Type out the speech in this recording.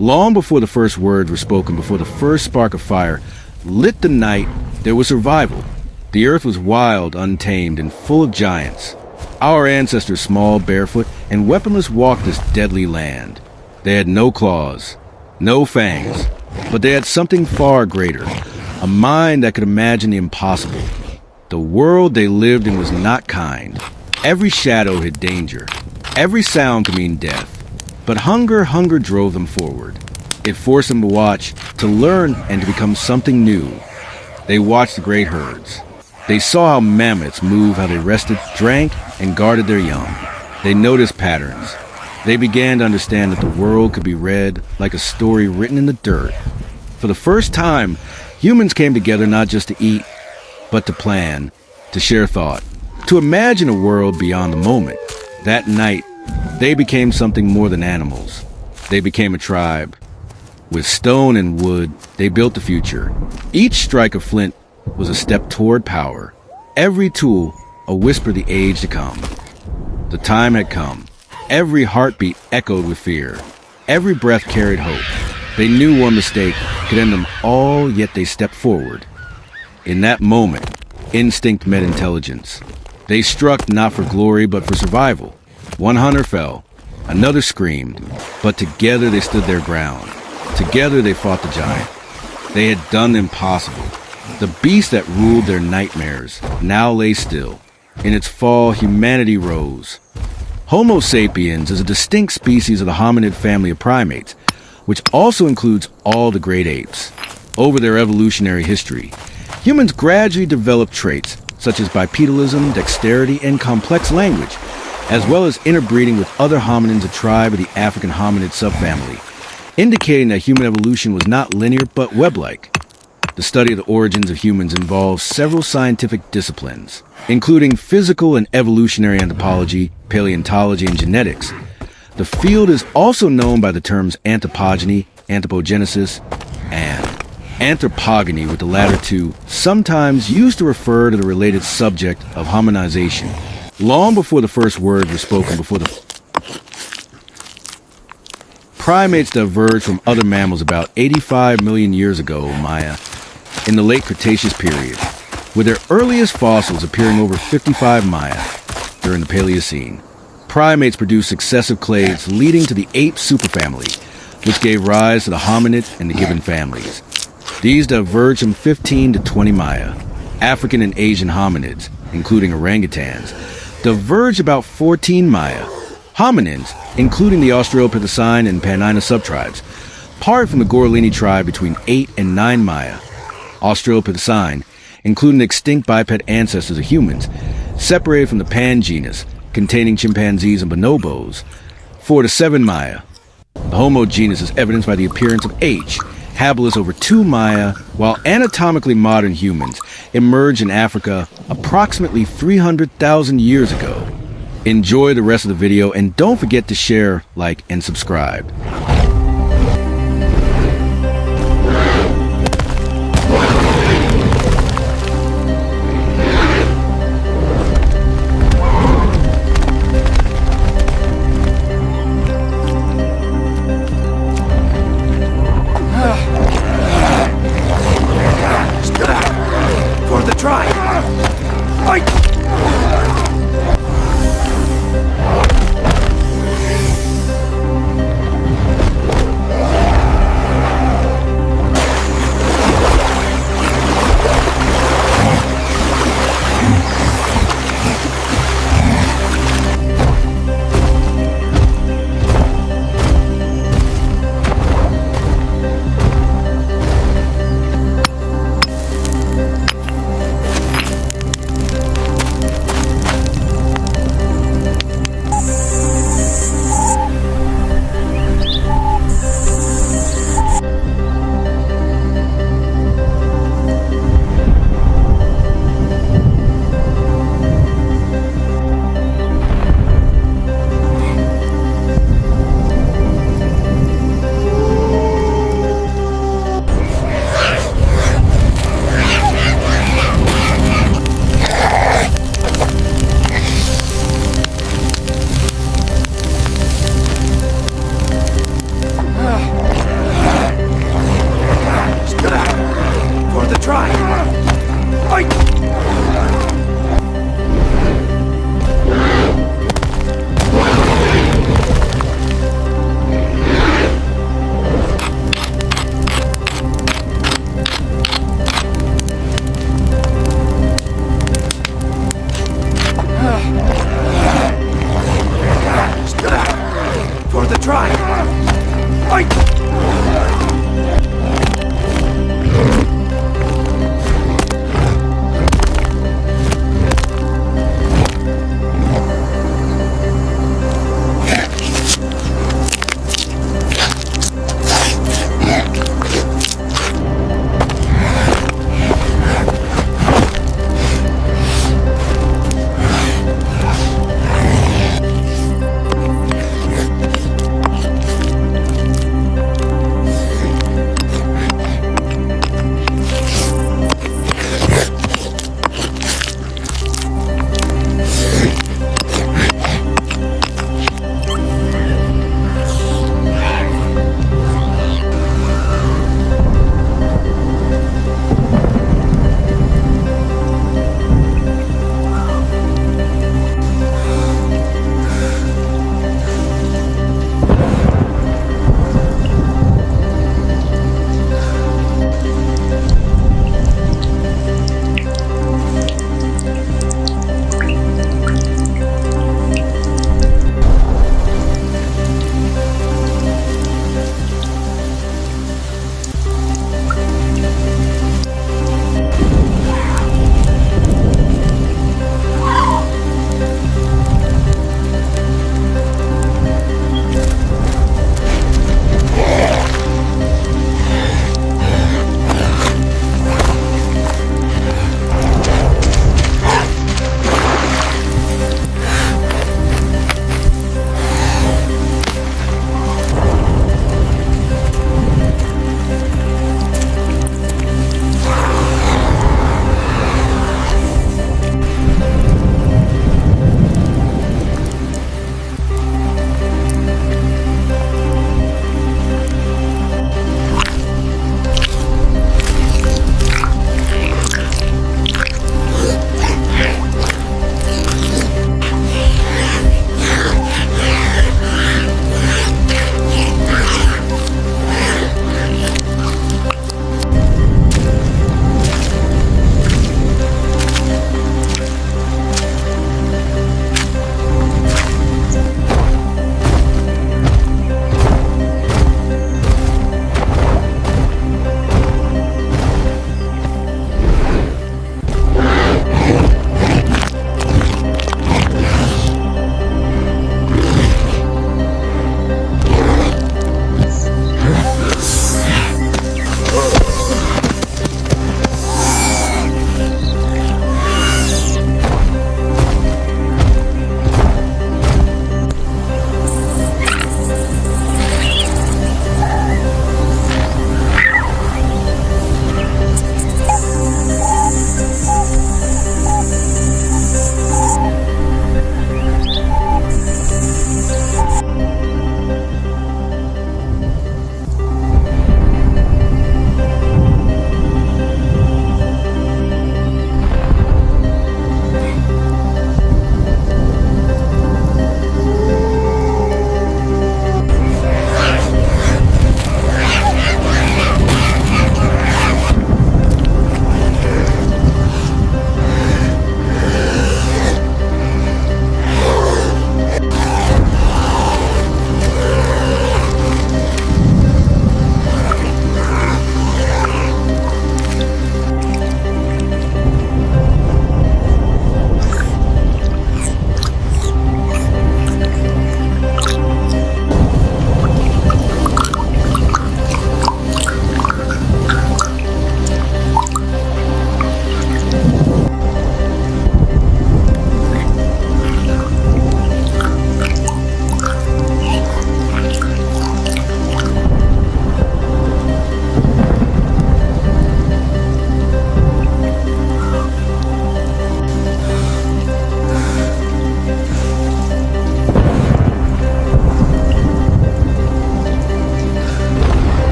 Long before the first words were spoken, before the first spark of fire lit the night, there was survival. The earth was wild, untamed, and full of giants. Our ancestors, small, barefoot, and weaponless, walked this deadly land. They had no claws, no fangs, but they had something far greater, a mind that could imagine the impossible. The world they lived in was not kind. Every shadow hid danger. Every sound could mean death. But hunger drove them forward. It forced them to watch, to learn, and to become something new. They watched the great herds. They saw how mammoths move, how they rested, drank, and guarded their young. They noticed patterns. They began to understand that the world could be read like a story written in the dirt. For the first time, humans came together not just to eat, but to plan, to share thought, to imagine a world beyond the moment. That night, they became something more than animals. They became a tribe. With stone and wood, they built the future. Each strike of flint was a step toward power. Every tool, a whisper of the age to come. The time had come. Every heartbeat echoed with fear. Every breath carried hope. They knew one mistake could end them all, yet they stepped forward. In that moment, instinct met intelligence. They struck not for glory, but for survival. One hunter fell, another screamed, but together they stood their ground. Together they fought the giant. They had done the impossible. The beast that ruled their nightmares now lay still. In its fall, humanity rose. Homo sapiens is a distinct species of the hominid family of primates, which also includes all the great apes. Over their evolutionary history, humans gradually developed traits such as bipedalism, dexterity, and complex language, as well as interbreeding with other hominins, a tribe of the African hominid subfamily, indicating that human evolution was not linear but web-like. The study of the origins of humans involves several scientific disciplines, including physical and evolutionary anthropology, paleontology, and genetics. The field is also known by the terms anthropogeny, anthropogenesis, and anthropogony, with the latter two sometimes used to refer to the related subject of hominization. Long before the first words were spoken, before the primates diverged from other mammals about 85 million years ago, Maya, in the late Cretaceous period, with their earliest fossils appearing over 55 Maya during the Paleocene. Primates produced successive clades leading to the ape superfamily, which gave rise to the hominid and the gibbon families. These diverged from 15 to 20 Maya. African and Asian hominids, including orangutans, diverged about 14 Maya. Hominins, including the Australopithecine and Panina subtribes, parted from the Gorlini tribe between 8 and 9 Maya. Australopithecine, including the extinct biped ancestors of humans, separated from the Pan genus, containing chimpanzees and bonobos, 4 to 7 Maya. The Homo genus is evidenced by the appearance of H, habilis over 2 Maya, while anatomically modern humans emerged in Africa approximately 300,000 years ago. Enjoy the rest of the video and don't forget to share, like, and subscribe.